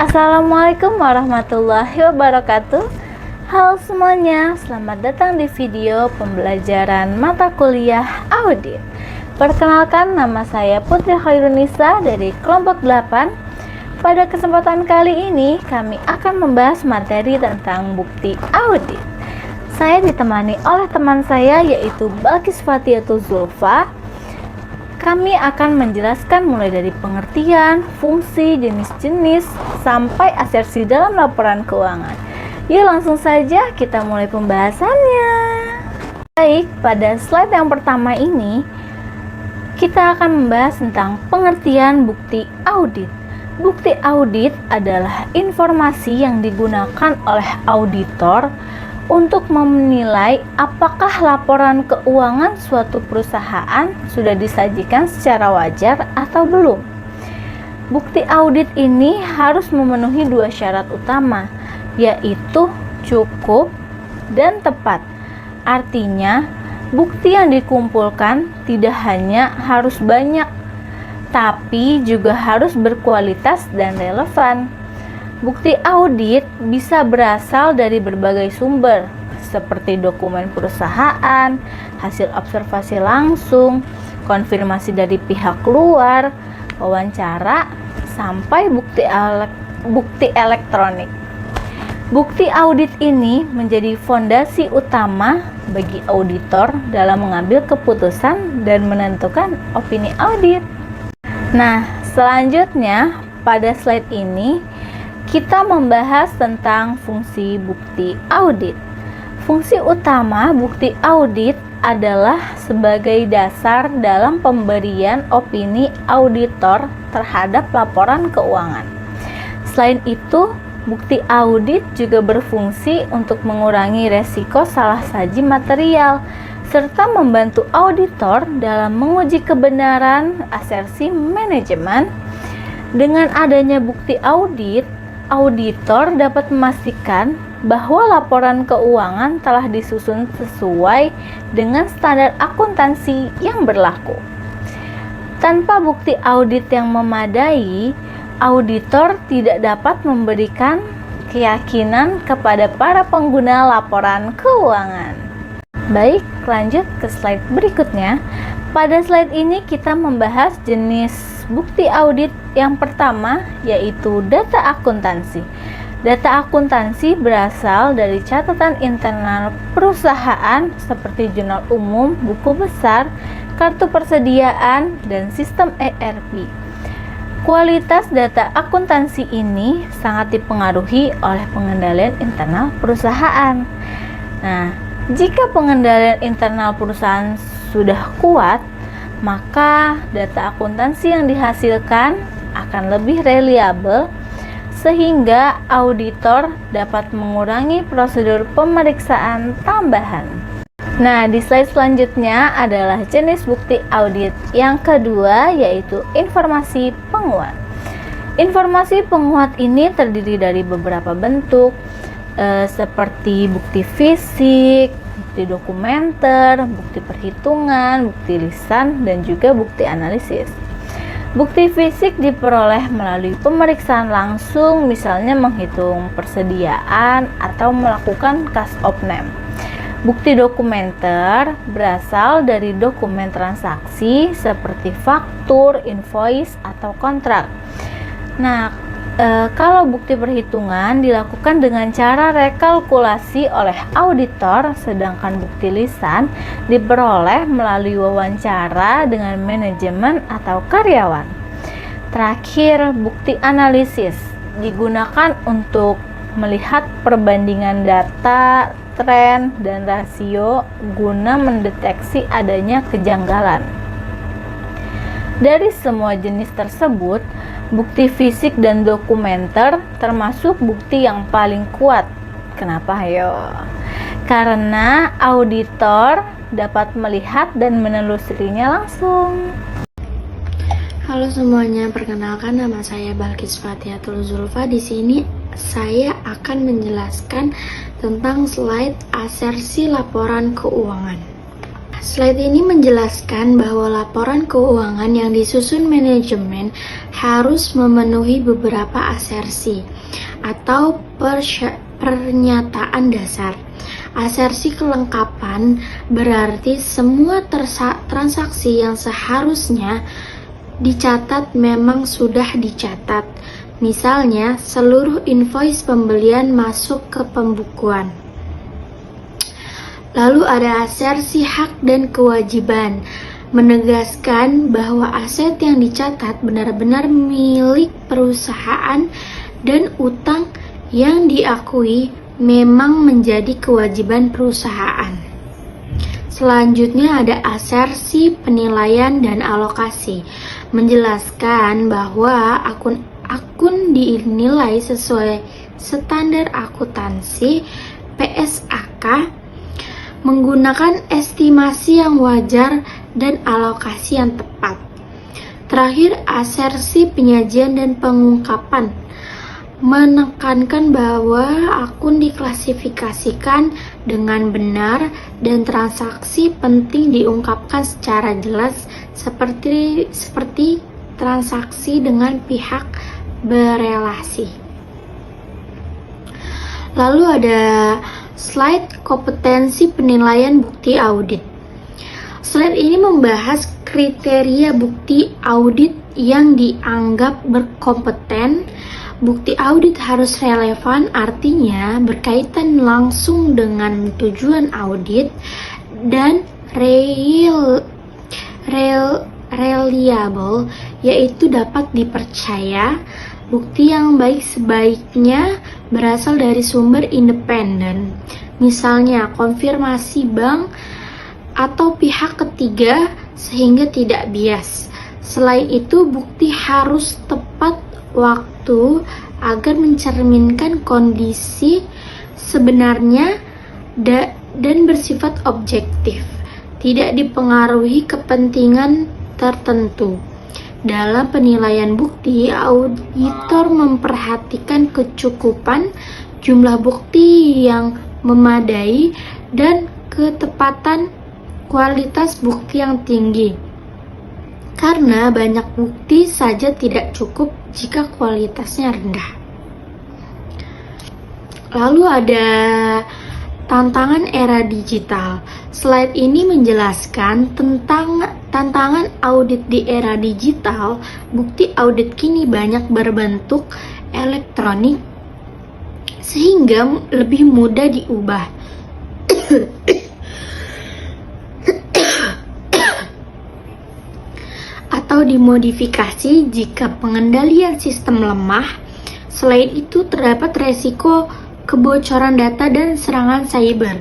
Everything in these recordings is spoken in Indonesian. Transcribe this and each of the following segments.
Assalamualaikum warahmatullahi wabarakatuh. Halo semuanya, selamat datang di video pembelajaran mata kuliah audit. Perkenalkan, nama saya Putri Khairunisa dari kelompok 8. Pada kesempatan kali ini kami akan membahas materi tentang bukti audit. Saya ditemani oleh teman saya yaitu Balkis Fatiatul Zulfa. Kami akan menjelaskan mulai dari pengertian, fungsi, jenis-jenis, sampai asersi dalam laporan keuangan. Yuk langsung saja kita mulai pembahasannya. Baik, pada slide yang pertama ini, kita akan membahas tentang pengertian bukti audit. Bukti audit adalah informasi yang digunakan oleh auditor untuk menilai apakah laporan keuangan suatu perusahaan sudah disajikan secara wajar atau belum. Bukti audit ini harus memenuhi dua syarat utama, yaitu cukup dan tepat. Artinya, bukti yang dikumpulkan tidak hanya harus banyak, tapi juga harus berkualitas dan relevan. Bukti audit bisa berasal dari berbagai sumber, seperti dokumen perusahaan, hasil observasi langsung, konfirmasi dari pihak luar, wawancara, sampai bukti elektronik. Bukti audit ini menjadi fondasi utama bagi auditor dalam mengambil keputusan dan menentukan opini audit. Nah, selanjutnya pada slide ini kita membahas tentang fungsi bukti audit. Fungsi utama bukti audit adalah sebagai dasar dalam pemberian opini auditor terhadap laporan keuangan. Selain itu, bukti audit juga berfungsi untuk mengurangi resiko salah saji material serta membantu auditor dalam menguji kebenaran asersi manajemen. Dengan adanya bukti audit, auditor dapat memastikan bahwa laporan keuangan telah disusun sesuai dengan standar akuntansi yang berlaku. Tanpa bukti audit yang memadai, auditor tidak dapat memberikan keyakinan kepada para pengguna laporan keuangan. Baik, lanjut ke slide berikutnya. Pada slide ini kita membahas jenis bukti audit yang pertama, yaitu data akuntansi. Data akuntansi berasal dari catatan internal perusahaan seperti jurnal umum, buku besar, kartu persediaan, dan sistem ERP. Kualitas data akuntansi ini sangat dipengaruhi oleh pengendalian internal perusahaan. Nah, jika pengendalian internal perusahaan sudah kuat, maka data akuntansi yang dihasilkan akan lebih reliabel sehingga auditor dapat mengurangi prosedur pemeriksaan tambahan. Nah, di slide selanjutnya adalah jenis bukti audit yang kedua, yaitu informasi penguat. Informasi penguat ini terdiri dari beberapa bentuk seperti bukti fisik, bukti dokumenter, bukti perhitungan, bukti lisan, dan juga bukti analisis. Bukti fisik diperoleh melalui pemeriksaan langsung, misalnya menghitung persediaan atau melakukan cash opname. Bukti dokumenter berasal dari dokumen transaksi seperti faktur, invoice, atau kontrak. Nah, kalau bukti perhitungan dilakukan dengan cara rekalkulasi oleh auditor, sedangkan bukti lisan diperoleh melalui wawancara dengan manajemen atau karyawan. Terakhir, bukti analisis digunakan untuk melihat perbandingan data, tren, dan rasio guna mendeteksi adanya kejanggalan. Dari semua jenis tersebut, bukti fisik dan dokumenter termasuk bukti yang paling kuat. Kenapa ayo? Karena auditor dapat melihat dan menelusurinya langsung. Halo semuanya, perkenalkan nama saya Balkis Fatiatul Zulfa. Di sini saya akan menjelaskan tentang slide asersi laporan keuangan. Slide ini menjelaskan bahwa laporan keuangan yang disusun manajemen harus memenuhi beberapa asersi. atau pernyataan dasar. Asersi kelengkapan berarti semua transaksi yang seharusnya dicatat memang sudah dicatat. Misalnya, seluruh invoice pembelian masuk ke pembukuan. Lalu ada asersi hak dan kewajiban, menegaskan bahwa aset yang dicatat benar-benar milik perusahaan dan utang yang diakui memang menjadi kewajiban perusahaan. Selanjutnya ada asersi penilaian dan alokasi, menjelaskan bahwa akun dinilai sesuai standar akuntansi PSAK menggunakan estimasi yang wajar dan alokasi yang tepat. Terakhir, asersi penyajian dan pengungkapan, menekankan bahwa akun diklasifikasikan dengan benar dan transaksi penting diungkapkan secara jelas seperti transaksi dengan pihak berelasi. Lalu ada slide kompetensi penilaian bukti audit. Slide ini membahas kriteria bukti audit yang dianggap berkompeten. Bukti audit harus relevan, artinya berkaitan langsung dengan tujuan audit, dan reliable, yaitu dapat dipercaya. Bukti yang baik sebaiknya berasal dari sumber independen, misalnya konfirmasi bank atau pihak ketiga, sehingga tidak bias. Selain itu, bukti harus tepat waktu agar mencerminkan kondisi sebenarnya dan bersifat objektif, tidak dipengaruhi kepentingan tertentu. Dalam penilaian bukti, auditor memperhatikan kecukupan, jumlah bukti yang memadai, dan ketepatan kualitas bukti yang tinggi. Karena banyak bukti saja tidak cukup jika kualitasnya rendah. Lalu ada tantangan era digital. Slide ini menjelaskan tentang tantangan audit di era digital. Bukti audit kini banyak berbentuk elektronik sehingga lebih mudah diubah atau dimodifikasi jika pengendalian sistem lemah. Selain itu, terdapat resiko kebocoran data dan serangan cyber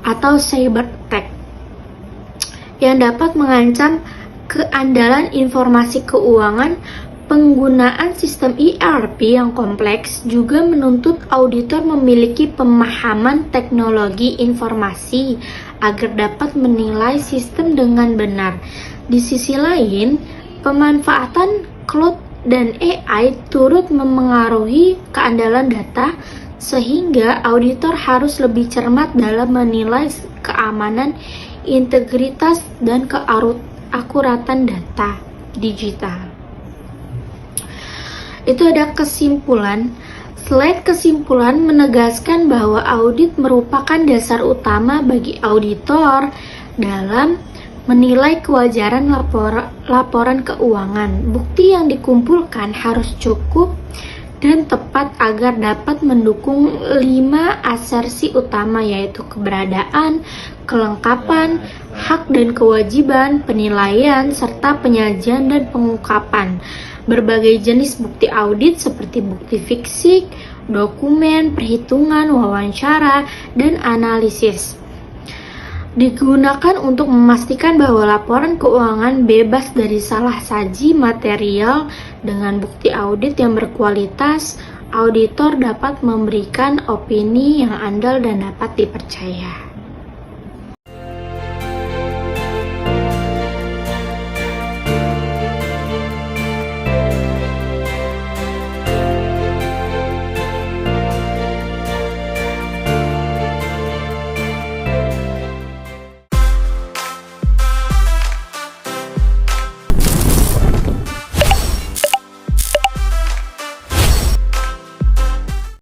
atau cyber attack yang dapat mengancam keandalan informasi keuangan. Penggunaan sistem ERP yang kompleks juga menuntut auditor memiliki pemahaman teknologi informasi agar dapat menilai sistem dengan benar. Di sisi lain, pemanfaatan cloud dan AI turut memengaruhi keandalan data, sehingga auditor harus lebih cermat dalam menilai keamanan, integritas, dan keakuratan data digital. Itu ada kesimpulan. Slide kesimpulan menegaskan bahwa audit merupakan dasar utama bagi auditor dalam menilai kewajaran laporan keuangan. Bukti yang dikumpulkan harus cukup dan tepat agar dapat mendukung 5 asersi utama, yaitu keberadaan, kelengkapan, hak dan kewajiban, penilaian, serta penyajian dan pengungkapan. Berbagai jenis bukti audit seperti bukti fisik, dokumen, perhitungan, wawancara, dan analisis digunakan untuk memastikan bahwa laporan keuangan bebas dari salah saji material. Dengan bukti audit yang berkualitas, auditor dapat memberikan opini yang andal dan dapat dipercaya.